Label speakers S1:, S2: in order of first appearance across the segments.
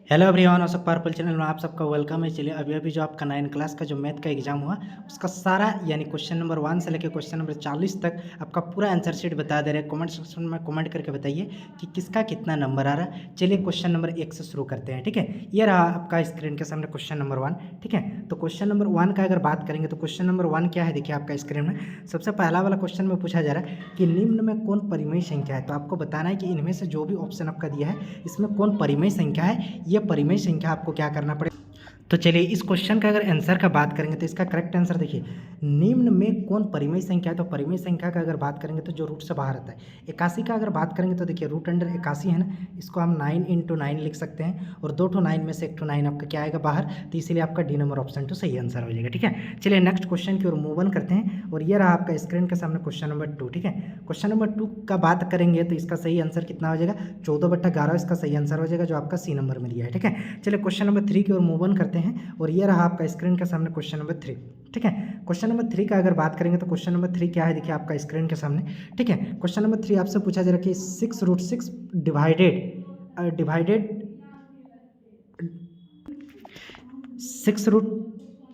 S1: Hello everyone, Ashok purple channel में आप सबका वेलकम है। चलिए अभी अभी जो आपका 9 क्लास का जो मैथ का एग्जाम हुआ उसका सारा यानी क्वेश्चन नंबर 1 से लेकर क्वेश्चन नंबर 40 तक आपका पूरा आंसर शीट बता दे रहे हैं। कमेंट सेक्शन में कमेंट करके बताइए कि किसका कितना नंबर आ रहा है। चलिए क्वेश्चन नंबर 1 से शुरू करते हैं। ठीक है, ये रहा आपका स्क्रीन के सामने क्वेश्चन नंबर 1। ठीक है, तो क्वेश्चन नंबर 1 का अगर बात करेंगे तो क्वेश्चन नंबर 1 क्या है, देखिए आपका स्क्रीन में सबसे पहला वाला क्वेश्चन में पूछा जा रहा है कि निम्न में कौन परिमेय संख्या है। तो आपको बताना है कि इनमें से जो भी ऑप्शन आपका दिया है इसमें कौन परिमेय संख्या है। यह परिमेय संख्या आपको क्या करना पड़ेगा। तो चलिए इस क्वेश्चन का अगर आंसर का बात करेंगे तो इसका करेक्ट आंसर देखिए, निम्न में कौन परिमेय संख्या है। तो परिमेय संख्या का अगर बात करेंगे तो जो रूट से बाहर आता है 81 का अगर बात करेंगे तो देखिए रूट अंडर 81 है ना, इसको हम 9 × 9 लिख सकते हैं और 2 9 में से 1 9 आपका क्या आएगा बाहर, तो इसीलिए आपका डी नंबर ऑप्शन तो सही आंसर हो जाएगा। ठीक है, चलिए नेक्स्ट क्वेश्चन की ओर मूव ऑन करते हैं और ये रहा आपका स्क्रीन के सामने क्वेश्चन नंबर 2। ठीक है, क्वेश्चन नंबर 2 का बात करेंगे तो इसका सही आंसर कितना हो जाएगा, 14/11 इसका सही आंसर हो जाएगा जो आपका सी नंबर में दिया है। ठीक है, चलिए क्वेश्चन नंबर 3 की ओर मूव ऑन करते हैं और ये रहा आपका स्क्रीन के सामने क्वेश्चन नंबर 3। ठीक है, क्वेश्चन नंबर 3 का अगर बात करेंगे तो क्वेश्चन नंबर 3 क्या है, देखिए आपका स्क्रीन के सामने। ठीक है, क्वेश्चन नंबर 3 आपसे पूछा जा रहा है कि 6√6 डिवाइडेड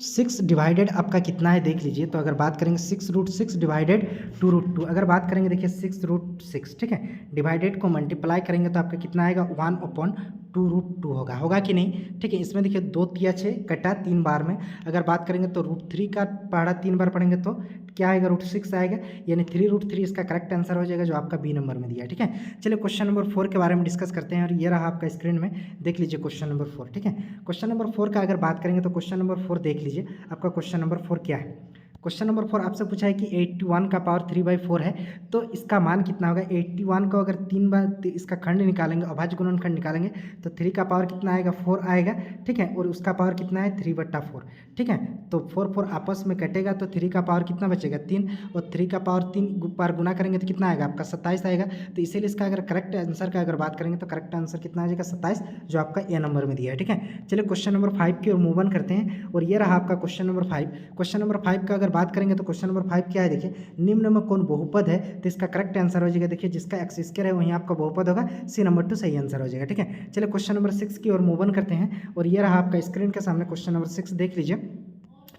S1: 6 डिवाइडेड आपका कितना है देख लीजिए। तो अगर बात करेंगे 6√6 डिवाइडेड 2√2, अगर बात करेंगे देखिए 6√6, ठीक है, डिवाइडेड को मल्टीप्लाई करेंगे तो आपका कितना आएगा 1/2√2 होगा कि नहीं। ठीक है, इसमें देखिए 2 तिया 6 कटा 3 बार में अगर बात करेंगे तो √3 का पढ़ा 3 बार पढ़ेंगे तो क्या आएगा √6 आएगा, यानी 3√3 इसका करेक्ट आंसर हो जाएगा जो आपका बी नंबर में दिया है। ठीक है, चलिए क्वेश्चन नंबर 4 के बारे में डिस्कस करते हैं और ये रहा आपका स्क्रीन में, देख लीजिए क्वेश्चन नंबर 4। ठीक है, क्वेश्चन नंबर 4 का अगर बात करेंगे तो क्वेश्चन नंबर 4 देख लीजिए आपका क्वेश्चन नंबर 4 क्या है। क्वेश्चन नंबर 4 आपसे पूछा है कि 81 का पावर 3/4 है, तो इसका मान कितना होगा। 81 को अगर 3 बार इसका खंड निकालेंगे, अभाज्य गुणनखंड निकालेंगे तो 3 का पावर कितना आएगा 4 आएगा। ठीक है, और उसका पावर कितना है 3/4। ठीक है, तो 4 आपस में कटेगा तो 3 का पावर कितना बचेगा 3, और 3 का पावर 3 बार गुना करेंगे तो कितना आएगा आपका 27 आएगा। तो इसीलिए इसका अगर करेक्ट आंसर का अगर बात करेंगे तो करेक्ट आंसर कितना आ जाएगा 27, जो आपका ए नंबर में दिया है। ठीक है, चलिए क्वेश्चन नंबर 5 की ओर मूव ऑन करते हैं और ये रहा आपका क्वेश्चन नंबर 5। क्वेश्चन नंबर 5 का अगर बात करेंगे तो क्वेश्चन नंबर 5 क्या है, देखिए निम्न में कौन बहुपद है। तो इसका करेक्ट आंसर हो जाएगा, देखिए जिसका एक्स स्क्वायर है वहीं आपका बहुपद होगा, सी नंबर 2 सही आंसर हो जाएगा। ठीक है, चलिए क्वेश्चन नंबर 6 की ओर मूव ऑन करते हैं और ये रहा आपका स्क्रीन के सामने क्वेश्चन नंबर 6, देख लीजिए।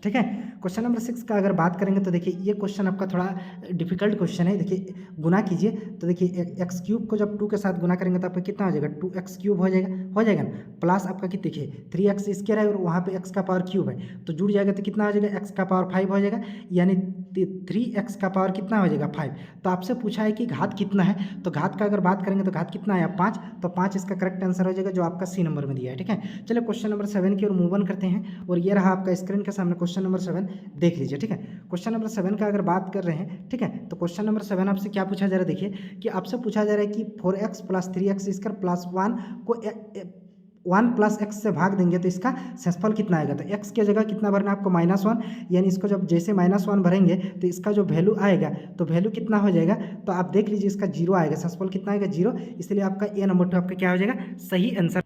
S1: ठीक है, क्वेश्चन नंबर 6 का अगर बात करेंगे तो देखिए ये क्वेश्चन आपका थोड़ा डिफिकल्ट क्वेश्चन है। देखिए गुना कीजिए तो देखिए x³ को जब 2 के साथ गुना करेंगे तो आपका कितना हो जाएगा 2x³ हो जाएगा ना, प्लस आपका कितना देखिए 3x² है और वहाँ पे x का पावर क्यूब है तो जुड़ जाएगा तो कितना हो जाएगा x का पावर 5 हो जाएगा, यानी 3x का पावर कितना हो जाएगा 5। तो आपसे पूछा है कि घात कितना है, तो घात का अगर बात करेंगे तो घात कितना आया 5, तो 5 इसका करेक्ट आंसर हो जाएगा जो आपका सी नंबर में दिया है। ठीक है, चलिए क्वेश्चन नंबर 7 की ओर मूव ऑन करते हैं और ये रहा आपका स्क्रीन के सामने क्वेश्चन नंबर 7, देख लीजिए। ठीक है, क्वेश्चन नंबर 7 का अगर बात कर रहे हैं, ठीक है, तो क्वेश्चन नंबर 7 आपसे क्या पूछा जा रहा है, देखिए कि आपसे पूछा जा रहा है कि 4x + 3x² + 1 को 1 + x से भाग देंगे तो इसका शेषफल कितना आएगा। तो x की जगह कितना भरना है आपको -1, यानी इसको जब जैसे -1 भरेंगे तो इसका जो वैल्यू आएगा तो वैल्यू कितना हो जाएगा, तो आप देख लीजिए इसका 0 आएगा, शेषफल कितना आएगा 0, इसलिए आपका ए नंबर 2 आपका क्या हो जाएगा सही आंसर।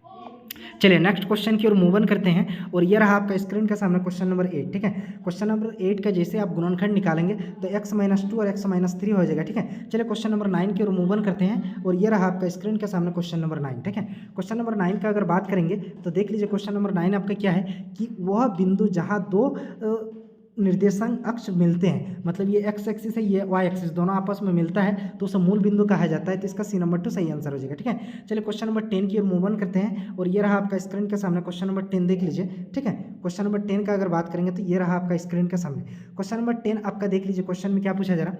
S1: चलिए नेक्स्ट क्वेश्चन की ओर मूव ऑन करते हैं और ये रहा आपका स्क्रीन के सामने क्वेश्चन नंबर 8। ठीक है, क्वेश्चन नंबर 8 का जैसे आप गुणनखंड निकालेंगे तो x - 2 और x - 3 हो जाएगा। ठीक है, चलिए क्वेश्चन नंबर 9 की ओर मूव ऑन करते हैं और ये रहा आपका स्क्रीन के सामने क्वेश्चन नंबर 9। ठीक है, क्वेश्चन नंबर 9 का अगर बात करेंगे तो देख लीजिए क्वेश्चन नंबर 9 आपका क्या है कि वह बिंदु जहाँ दो निर्देशांक अक्ष मिलते हैं, मतलब ये x एक्सिस है ये y एक्सिस, दोनों आपस में मिलता है तो उसे मूल बिंदु कहा जाता है, तो इसका सी नंबर 2 सही आंसर हो जाएगा। ठीक है, चलिए क्वेश्चन नंबर 10 की ओर मूव ऑन करते हैं और ये रहा आपका स्क्रीन के सामने क्वेश्चन नंबर 10, देख लीजिए। ठीक है, क्वेश्चन नंबर 10 का अगर बात करेंगे तो ये रहा आपका स्क्रीन के सामने क्वेश्चन नंबर 10 आपका, देख लीजिए क्वेश्चन में क्या पूछा जा रहा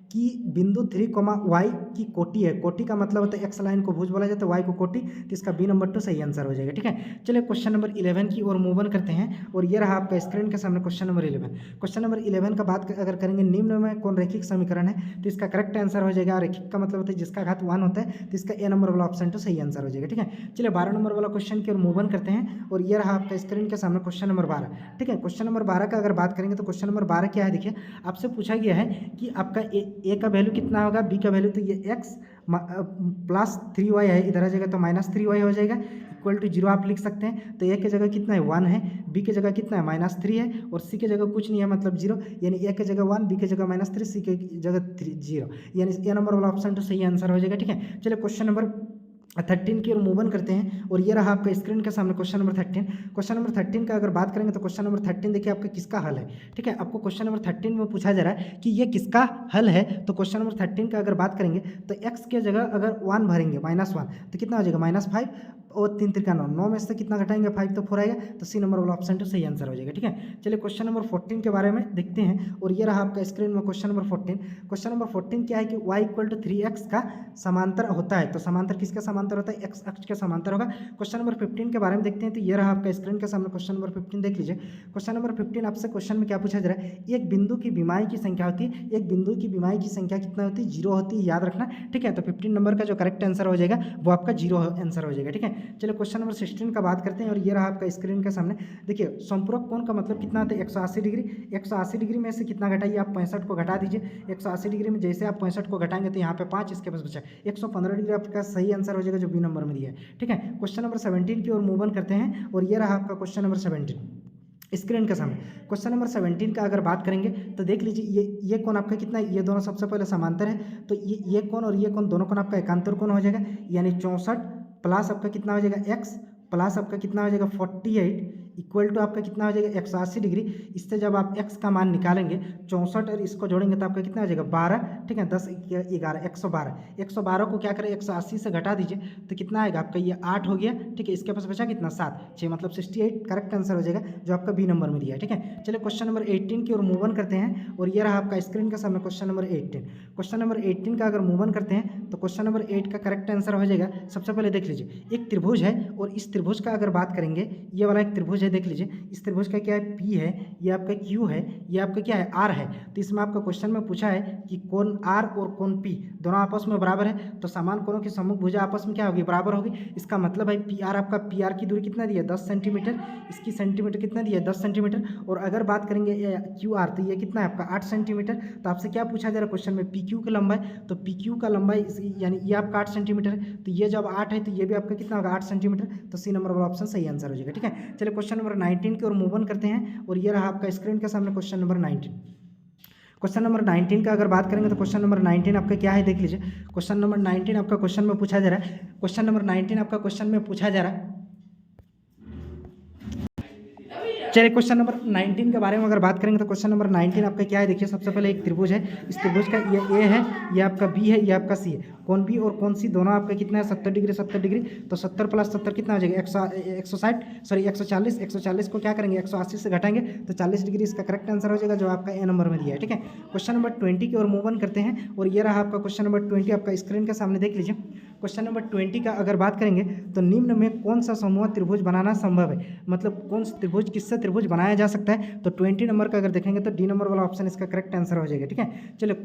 S1: कि बिंदु 3, y की कोटि है, कोटि का मतलब होता है x लाइन को भुज बोला जाता है, y को कोटि, तो इसका बी नंबर 2 सही आंसर हो जाएगा। ठीक है, चलिए क्वेश्चन नंबर 11 की ओर मूव ऑन करते हैं और ये रहा आपका स्क्रीन के सामने क्वेश्चन नंबर 11। क्वेश्चन नंबर 11 का बात अगर करेंगे निम्न में कौन रैखिक समीकरण है, तो इसका करेक्ट आंसर हो जाएगा, रैखिक का मतलब होता है जिसका घात 1 होता है, तो इसका ए नंबर वाला ऑप्शन तो सही आंसर हो जाएगा। ठीक है, चलिए 12 नंबर वाला क्वेश्चन की ओर मूव ऑन करते हैं और ये रहा आपका स्क्रीन के सामने क्वेश्चन नंबर 12। ठीक है, क्वेश्चन नंबर 12 का अगर बात करेंगे तो क्वेश्चन नंबर 12 क्या है, देखिए आपसे पूछा गया है कि आपका ए का वैल्यू कितना होगा, बी का वैल्यू, तो ये x + 3y है, इधर आ जाएगा तो -3y हो जाएगा, इक्वल टू 0 आप लिख सकते हैं। तो ए की जगह कितना है 1 है, बी की जगह कितना है -3 है और सी की जगह कुछ नहीं है मतलब 0, यानी ए की जगह 1, बी की जगह -3, सी की जगह 0, यानी ए नंबर वाला ऑप्शन तो सही आंसर हो जाएगा। ठीक है, चलिए क्वेश्चन नंबर 13 की ओर मूव ऑन करते हैं और ये रहा आपका स्क्रीन के सामने क्वेश्चन नंबर 13। क्वेश्चन नंबर 13 का अगर बात करेंगे तो क्वेश्चन नंबर 13 देखिए आपका किसका हल है, ठीक है। आपको क्वेश्चन नंबर 13 में पूछा जा रहा है कि ये किसका हल है, तो क्वेश्चन नंबर 13 का अगर बात करेंगे तो x के जगह अगर 1 भरेंगे -1 तो कितना हो जाएगा -5 और 3 त्रिका 9 में से कितना घटाएंगे 5 तो 4 आएगा, तो सी नंबर वाला ऑप्शन तो सही आंसर हो जाएगा, ठीक है। चलिए क्वेश्चन नंबर 14 के बारे में देखते हैं और ये रहा आपका स्क्रीन में क्वेश्चन नंबर 14। क्वेश्चन नंबर 14 क्या है कि y = 3x का समांतर होता है, तो समांतर किसका समांतर होता है, x अक्ष के समांतर होगा। क्वेश्चन नंबर 15 के बारे में देखते हैं, तो ये रहा आपका स्क्रीन के सामने क्वेश्चन नंबर 15 देख लीजिए। क्वेश्चन नंबर 15 आपसे क्वेश्चन में क्या पूछा जा रहा है, एक बिंदु की विमाई की संख्या होती है, एक बिंदु की विमाई की संख्या कितना होती है 0 होती है, याद रखना, ठीक है। तो 15 नंबर का जो करेक्ट आंसर हो जाएगा वो आपका 0 आंसर हो जाएगा, ठीक है। चलो क्वेश्चन नंबर 16 का बात करते हैं और ये रहा आपका स्क्रीन के सामने। देखिए संपूरक कोण का मतलब कितना होता है 180 डिग्री। 180 डिग्री में से कितना घटाइए आप 65 को घटा दीजिए। 180 डिग्री में जैसे आप 65 को घटाएंगे तो यहाँ पे 5 इसके पास बचा 115 डिग्री आपका सही आंसर हो जाएगा जो बी नंबर में दिया है, ठीक है। क्वेश्चन नंबर 17 की ओर मूव ऑन करते हैं और ये रहा आपका क्वेश्चन नंबर 17 स्क्रीन के सामने। क्वेश्चन नंबर 17 का अगर बात करेंगे तो देख लीजिए ये कोण आपका कितना है, ये दोनों सबसे पहले समांतर है, तो ये कोण और ये कोण दोनों कोण आपका एकांतर कोण हो जाएगा, यानी 64 प्लस आपका कितना हो जाएगा x प्लस आपका कितना हो जाएगा 48 इक्वल टू आपका कितना हो जाएगा 180 डिग्री। इससे जब आप x का मान निकालेंगे 64 और इसको जोड़ेंगे तो आपका कितना हो जाएगा 12, ठीक है। 10 11 112, 112 को क्या करें 180 से घटा दीजिए तो कितना आएगा आपका ये 8 हो गया, ठीक है। इसके पास बचा कितना 7 6 मतलब 68 करेक्ट आंसर हो जाएगा जो आपका बी नंबर में दिया है, ठीक है। चलिए क्वेश्चन नंबर 18 की ओर मूव ऑन करते हैं और ये रहा आपका स्क्रीन के सामने क्वेश्चन नंबर 18। क्वेश्चन नंबर 18 का अगर मूव ऑन करते हैं तो क्वेश्चन नंबर 8 का करेक्ट आंसर हो जाएगा। सबसे पहले देख लीजिए एक त्रिभुज है और इस त्रिभुज का अगर बात करेंगे ये वाला एक त्रिभुज है, देख लीजिए इस त्रिभुज का क्या है P है, ये आपका Q है, ये आपका क्या है R है। तो इसमें आपका क्वेश्चन में पूछा है कि कोण R और कोण P दोनों आपस में बराबर है, तो समान कोणों की सम्मुख भुजा आपस में क्या होगी बराबर होगी। इसका मतलब है PR आपका PR की दूरी कितना दिया 10 सेंटीमीटर, इसकी सेंटीमीटर कितना दिया 10 सेंटीमीटर, और अगर बात करेंगे QR तो ये कितना है आपका 8 सेंटीमीटर। तो आपसे क्या पूछा जा रहा है क्वेश्चन में PQ की लंबाई, तो PQ का लंबाई यानी ये आपका 8 सेंटीमीटर है, तो ये जब 8 है तो ये भी आपका कितना होगा 8 सेंटीमीटर, तो सी नंबर वाला ऑप्शन सही आंसर हो जाएगा, ठीक है। चलिए क्वेश्चन नंबर 19 की ओर मूव ऑन करते हैं और ये रहा आपका स्क्रीन के सामने क्वेश्चन नंबर 19। क्वेश्चन नंबर 19 का अगर बात करेंगे तो क्वेश्चन नंबर 19 आपका क्या है देख लीजिए। क्वेश्चन नंबर 19 आपका क्वेश्चन में पूछा जा रहा है, क्वेश्चन नंबर 19 आपका क्वेश्चन में पूछा जा रहा है। चलिए क्वेश्चन नंबर 19 के बारे में अगर बात करेंगे तो क्वेश्चन नंबर 19 आपका क्या है देखिए। सबसे पहले एक त्रिभुज है, इस त्रिभुज का ये A है, ये आपका B है, ये आपका C है। कोण B और कोण C दोनों आपका कितना है 70 डिग्री 70 डिग्री, तो 70 प्लस 70 कितना हो जाएगा 140 140 को क्या करेंगे 180 से घटाएंगे तो 40 डिग्री इसका करेक्ट आंसर हो जाएगा जो आपका ए नंबर में दिया है, ठीक है। क्वेश्चन नंबर 20 की ओर मूव ऑन करते हैं और ये रहा आपका क्वेश्चन नंबर 20 आपका स्क्रीन के सामने देख लीजिए। क्वेश्चन नंबर 20 का अगर बात करेंगे तो निम्न में कौन सा समूह त्रिभुज बनाना संभव है, मतलब कौन सा त्रिभुज किससे त्रिभुज बनाया जा सकता है, तो 20 नंबर का अगर देखेंगे तो डी नंबर वाला ऑप्शन इसका करेक्ट आंसर हो जाएगा, ठीक है। चलो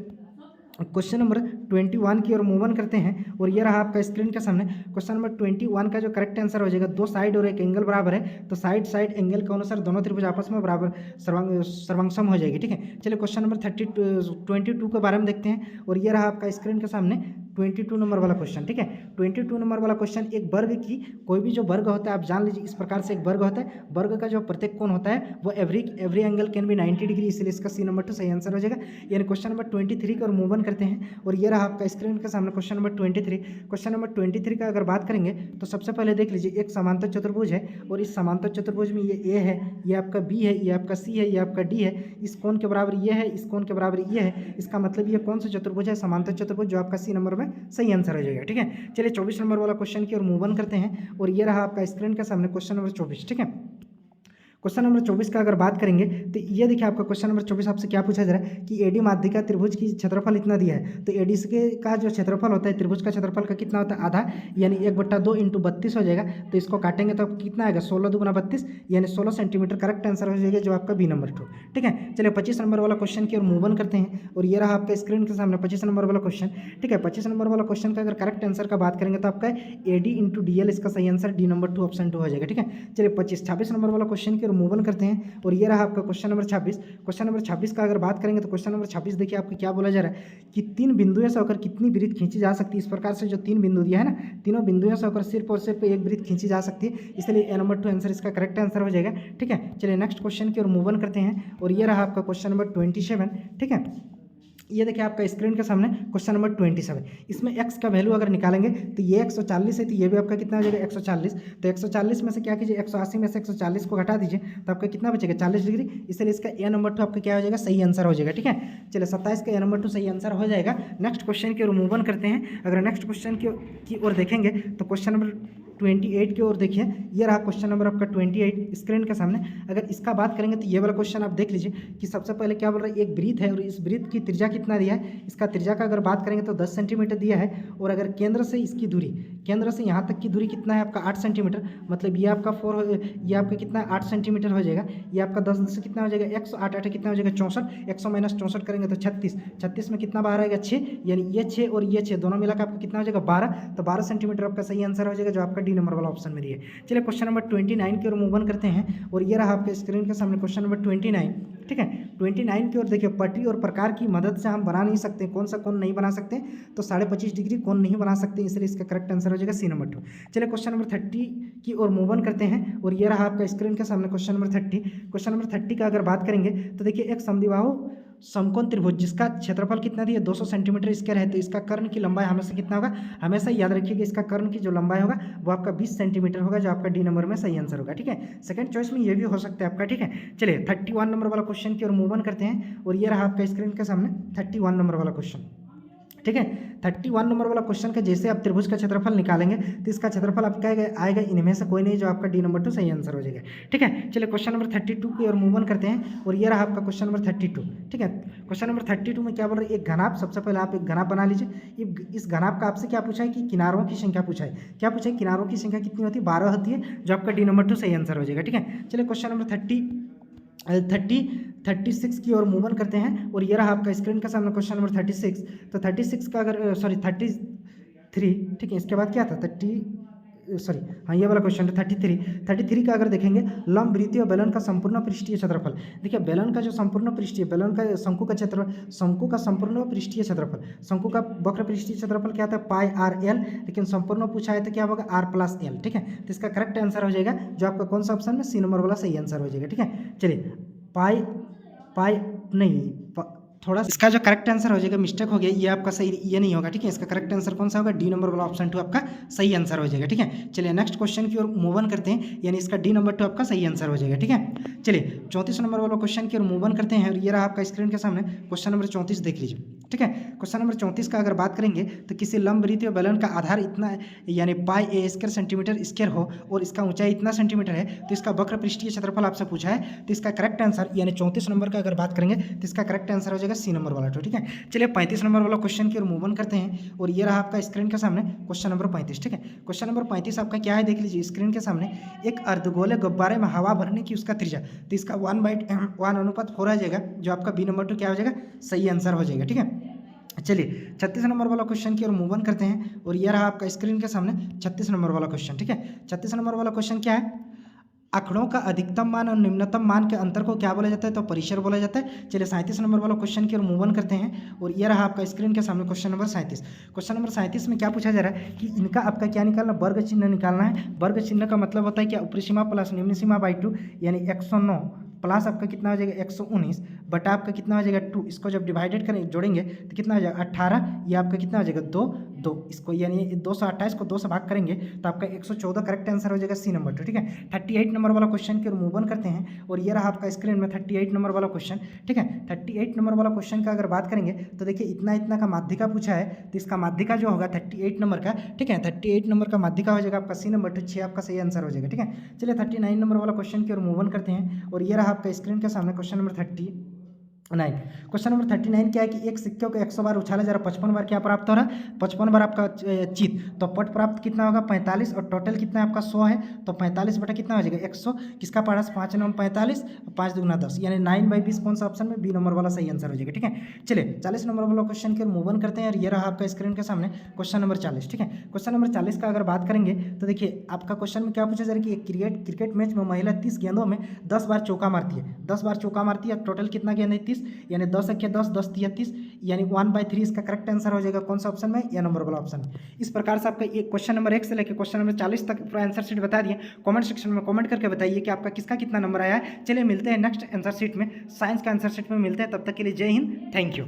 S1: क्वेश्चन नंबर 21 की ओर मूव ऑन करते हैं और ये रहा आपका स्क्रीन के सामने क्वेश्चन नंबर 21 का जो करेक्ट आंसर हो जाएगा, दो साइड और एक एंगल बराबर है, तो साइड साइड एंगल के अनुसार दोनों त्रिभुज आपस में बराबर सर्वांगसम हो जाएगी, ठीक है। चलिए क्वेश्चन नंबर 22 के बारे में देखते हैं और ये रहा आपका स्क्रीन के सामने 22 नंबर वाला क्वेश्चन, ठीक है। 22 नंबर वाला क्वेश्चन एक वर्ग की कोई भी जो वर्ग होता है आप जान लीजिए इस प्रकार से एक वर्ग होता है, वर्ग का जो प्रत्येक कोण होता है वो every angle can be 90 degree, इसलिए इसका सी नंबर 2 सही आंसर हो जाएगा। यानी क्वेश्चन नंबर 23 की ओर मूव ऑन करते हैं और ये रहा आपका स्क्रीन के सामने क्वेश्चन नंबर 23। क्वेश्चन नंबर 23 का अगर बात करेंगे तो सबसे पहले देख लीजिए एक समांतर चतुर्भुज है और इस समांतर चतुर्भुज में ये ए है, ये आपका बी है, ये आपका सी है, ये आपका डी है, इस कोण के बराबर ये है, इस कोण के बराबर ये है, इसका मतलब ये कौन सा चतुर्भुज है समांतर चतुर्भुज जो आपका सी नंबर में सही आंसर हो जाएगा, ठीक है। चलिए 24 नंबर वाला क्वेश्चन की ओर मूव ऑन करते हैं और ये रहा आपका स्क्रीन के सामने क्वेश्चन नंबर 24, ठीक है। क्वेश्चन नंबर 24 का अगर बात करेंगे तो ये देखिए आपका क्वेश्चन नंबर 24 आपसे क्या पूछा जा रहा है कि एडी माध्यिका त्रिभुज की क्षेत्रफल इतना दिया है, तो एडी का जो क्षेत्रफल होता है त्रिभुज का क्षेत्रफल का कितना होता है आधा, यानी 1/2 × 32 हो जाएगा, तो इसको काटेंगे तो कितना आएगा 16 दूना 32 यानी 16 सेंटीमीटर करेक्ट आंसर हो जाएगा जो आपका बी नंबर 2, ठीक है। चलिए 25 नंबर वाला क्वेश्चन की ओर मूव ऑन करते हैं और ये रहा आपका स्क्रीन के सामने 25 नंबर वाला क्वेश्चन, ठीक है। 25 नंबर वाला क्वेश्चन का अगर करेक्ट आंसर का बात करेंगे तो आपका AD × DL इसका सही आंसर डी नंबर 2 ऑप्शन 2 हो जाएगा, ठीक है। चलिए 26 नंबर वाला क्वेश्चन की ओर मूव ऑन करते हैं और ये रहा आपका क्वेश्चन नंबर 26। क्वेश्चन नंबर 26 का अगर बात करेंगे तो क्वेश्चन नंबर 26 देखिए आपको क्या बोला जा रहा है कि 3 बिंदुओं से होकर कितनी वृत्त खींची जा सकती है। इस प्रकार से जो 3 बिंदु दिया है ना, तीनों बिंदुओं से होकर सिर्फ और सिर्फ एक वृत्त खींची जा सकती है, इसलिए ए नंबर 2 आंसर इसका करेक्ट आंसर हो जाएगा, ठीक है। चलिए नेक्स्ट क्वेश्चन की ओर मूव ऑन करते हैं और ये रहा आपका क्वेश्चन नंबर 27, ठीक है। ये देखिए आपका स्क्रीन के सामने क्वेश्चन नंबर 27। इसमें x का वैल्यू अगर निकालेंगे तो ये 140 है, तो ये भी आपका कितना हो जाएगा 140। तो 140 में से क्या कीजिए 180 में से 140 को घटा दीजिए तो आपका कितना बचेगा 40 डिग्री। इसलिए इसका ए नंबर 2 आपका क्या हो जाएगा सही आंसर हो जाएगा। ठीक है, चलिए 27 का ए नंबर 2 सही आंसर हो जाएगा। नेक्स्ट क्वेश्चन की ओर मूव ऑन करते हैं। अगर नेक्स्ट क्वेश्चन की ओर देखेंगे तो क्वेश्चन नंबर 28 की ओर देखिए। ये रहा क्वेश्चन नंबर आपका 28 स्क्रीन के सामने। अगर इसका बात करेंगे तो ये वाला क्वेश्चन आप देख लीजिए कि सबसे पहले क्या बोल रहा है, एक वृत्त है और इस वृत्त की त्रिज्या कितना दिया है। इसका त्रिज्या का अगर बात करेंगे तो 10 सेंटीमीटर दिया है, और अगर केंद्र से इसकी दूरी, केंद्र से यहाँ तक की दूरी कितना है आपका 8 सेंटीमीटर, मतलब ये आपका ये आपका कितना है 8 सेंटीमीटर हो जाएगा। ये आपका 10 से कितना हो जाएगा 108, 8 कितना हो जाएगा 64, 100 माइनस 64 करेंगे तो 36, 36 में कितना बाहर आएगा 6, यानी ये 6 और ये 6 दोनों मिलाकर आपका कितना हो जाएगा 12। तो 12 सेंटीमीटर आपका सही आंसर हो जाएगा, जो आपका डी नंबर वाला ऑप्शन में दिया है। चलिए क्वेश्चन नंबर 29 की ओर मूव ऑन करते हैं। और ये रहा आपके स्क्रीन के सामने क्वेश्चन नंबर 29। ठीक है, 29 की ओर देखिए, पटरी और प्रकार की मदद से हम बना नहीं सकते, कौन सा कोण नहीं बना सकते, तो 25.5 डिग्री कोण नहीं बना सकते, इसलिए इसका करेक्ट आंसर हो जाएगा सी नंबर 2। चलिए क्वेश्चन नंबर 30 की ओर मूव ऑन करते हैं। और ये रहा आपका स्क्रीन के सामने क्वेश्चन नंबर 30। क्वेश्चन नंबर 30 का अगर बात करेंगे तो देखिए, एक समद्विबाहु समकोण त्रिभुज जिसका क्षेत्रफल कितना दिया 200 सेंटीमीटर स्क्वायर है, तो इसका कर्ण की लंबाई हमेशा कितना होगा, हमेशा याद रखिएगा इसका कर्ण की जो लंबाई होगा वो आपका 20 सेंटीमीटर होगा, जो आपका डी नंबर में सही आंसर होगा। ठीक है, सेकंड चॉइस में ये भी हो सकता है आपका। ठीक है, चलिए 31 नंबर वाला क्वेश्चन की ओर मूव ऑन करते हैं। और ये रहा आपका स्क्रीन के सामने 31 नंबर वाला क्वेश्चन। ठीक है, 31 नंबर वाला क्वेश्चन का जैसे आप त्रिभुज का क्षेत्रफल निकालेंगे तो इसका क्षेत्रफल आपका आएगा इनमें से कोई नहीं, जो आपका डी नंबर 2 सही आंसर हो जाएगा। ठीक है, चलिए क्वेश्चन नंबर 32 की ओर मूव ऑन करते हैं। और ये रहा आपका क्वेश्चन नंबर 32। ठीक है, क्वेश्चन नंबर 32 में क्या बोल रहे हैं, एक घनाभ, सबसे पहले आप एक घनाभ बना लीजिए। इस घनाभ का आपसे क्या पूछा है कि किनारों की संख्या पूछा है। क्या पूछा है, किनारों की संख्या कितनी होती है, 12 होती है, जो आपका डी नंबर 2 सही आंसर हो जाएगा। ठीक है, चलिए क्वेश्चन नंबर 36 की ओर मूव ऑन करते हैं। और ये रहा आपका स्क्रीन के सामने क्वेश्चन नंबर 36। तो 36 का अगर 33, ठीक है, इसके बाद क्या था ये वाला क्वेश्चन है 33 का अगर देखेंगे, लंब वृत्तीय बेलन का संपूर्ण पृष्ठीय क्षेत्रफल। देखिए, बेलन का जो संपूर्ण पृष्ठीय, बेलन का शंकु का क्षेत्रफल, शंकु का संपूर्ण पृष्ठीय क्षेत्रफल, शंकु का वक्र पृष्ठीय क्षेत्रफल क्या था पाई आर एल, लेकिन संपूर्ण पूछा है तो क्या होगा आर प्लस एल। ठीक है, तो इसका करेक्ट आंसर हो जाएगा, जो आपका कौन सा ऑप्शन में सी नंबर वाला सही आंसर हो जाएगा। ठीक है, चलिए थोड़ा इसका जो करेक्ट आंसर हो जाएगा, मिस्टेक हो गया, ये आपका सही, ये नहीं होगा। ठीक है, इसका करेक्ट आंसर कौन सा होगा, डी नंबर वाला ऑप्शन 2 आपका सही आंसर हो जाएगा। ठीक है, चलिए नेक्स्ट क्वेश्चन की ओर मूव ऑन करते हैं, यानी इसका डी नंबर 2 आपका सही आंसर हो जाएगा। ठीक है, चलिए 34 नंबर वाला क्वेश्चन की ओर मूव ऑन करते हैं। और ये रहा आपका स्क्रीन के सामने क्वेश्चन नंबर 34 देख लीजिए। ठीक है, क्वेश्चन नंबर 34 का अगर बात करेंगे तो किसी लंब वृत्तीय बेलन का आधार इतना यानी पाई ए स्क्वायर सेंटीमीटर स्क्वायर हो और इसका ऊंचाई इतना सेंटीमीटर है, तो इसका वक्र पृष्ठीय क्षेत्रफल आपसे पूछा है, तो इसका करेक्ट आंसर यानी 34 नंबर का अगर बात करेंगे तो इसका करेक्ट आंसर हो जाएगा सी नंबर वाला। ठीक है, चलिए 35 नंबर वाला क्वेश्चन की ओर मूव ऑन करते हैं। और ये रहा आपका स्क्रीन के सामने क्वेश्चन नंबर 35। ठीक है, क्वेश्चन नंबर 35 आपका क्या है देख लीजिए स्क्रीन के सामने। एक अर्धगोले गुब्बारे में हवा भरने की उसका त्रिज्या, तो इसका 1/1 अनुपात 4 आ जाएगा, जो आपका बी नंबर 2 क्या हो जाएगा सही आंसर हो जाएगा। ठीक है, चलिए 36 नंबर वाला क्वेश्चन की ओर मूव ऑन करते हैं। और ये रहा आपका स्क्रीन के सामने 36 नंबर वाला क्वेश्चन। ठीक है, 36 नंबर वाला क्वेश्चन क्या है, आंकड़ों का अधिकतम मान और निम्नतम मान के अंतर को क्या बोला जाता है, तो परिसर बोला जाता है। चलिए 37 नंबर वाला क्वेश्चन की ओर मूव ऑन करते हैं। और ये रहा आपका स्क्रीन के सामने क्वेश्चन नंबर 37। क्वेश्चन नंबर 37 में क्या पूछा जा रहा है कि इनका आपका क्या निकालना, वर्ग चिन्ह निकालना है। वर्ग चिन्ह का मतलब होता है क्या, ऊपरी सीमा प्लस निम्न सीमा बाई 2, यानी 109 प्लस आपका कितना हो जाएगा 119 बटा आपका कितना हो जाएगा 2। इसको जब डिवाइडेड करें जोड़ेंगे तो कितना हो जाएगा 18, ये आपका कितना हो जाएगा 2 इसको यानी 228 को 2 से भाग करेंगे तो आपका 114 करेक्ट आंसर हो जाएगा सी नंबर 2। ठीक है, 38 नंबर वाला क्वेश्चन की ओर मूव ऑन करते हैं। और ये रहा आपका स्क्रीन में 38 नंबर वाला क्वेश्चन। ठीक है, 38 नंबर वाला क्वेश्चन का अगर बात करेंगे तो देखिए इतना का माध्यिका पूछा है, तो इसका माध्यिका जो होगा 38 नंबर का। ठीक है, 38 नंबर का माध्यिका हो जाएगा आपका सी नंबर 2, 6 आपका सही आंसर हो जाएगा। ठीक है, चलिए 39 नंबर वाला क्वेश्चन की ओर मूव ऑन करते हैं। और ये रहा आपका स्क्रीन के सामने क्वेश्चन नंबर 39। क्वेश्चन नंबर 39 क्या है कि एक सिक्के को 100 बार उछाला जा रहा, 55 बार क्या प्राप्त हो रहा है, 55 बार आपका चित, तो पट प्राप्त कितना होगा 45, और टोटल कितना है आपका 100 है, तो 45 बटा कितना हो जाएगा 100, किसका पारा 5 9 45, 5 दूना 10, यानी 9/20 कौन सा ऑप्शन में बी नंबर वाला सही आंसर हो जाएगा। ठीक है, चलिए 40 नंबर वाला क्वेश्चन की मूव ऑन करते हैं। और ये रहा आपका स्क्रीन के सामने क्वेश्चन नंबर 40। ठीक है, क्वेश्चन नंबर 40 का अगर बात करेंगे तो देखिए आपका क्वेश्चन में क्या पूछा जा रहा है कि एक क्रिकेट मैच में महिला 30 गेंदों में 10 बार चौका मारती है, 10 बार चौका मारती है, टोटल कितना गेंद है 30, यानी 10 10 10 30, यानी 1/3 इसका करेक्ट आंसर हो जाएगा कौन सा ऑप्शन में, या नंबर वाला ऑप्शन। इस प्रकार से आपका ये क्वेश्चन नंबर 1 से लेकर क्वेश्चन नंबर 40 तक पूरा आंसर शीट बता दिए। कमेंट सेक्शन में कमेंट करके बताइए कि आपका किसका कितना नंबर आया है। चलिए मिलते हैं नेक्स्ट आंसर शीट में, साइंस का आंसर शीट में मिलते हैं, तब तक के लिए जय हिंद, थैंक यू।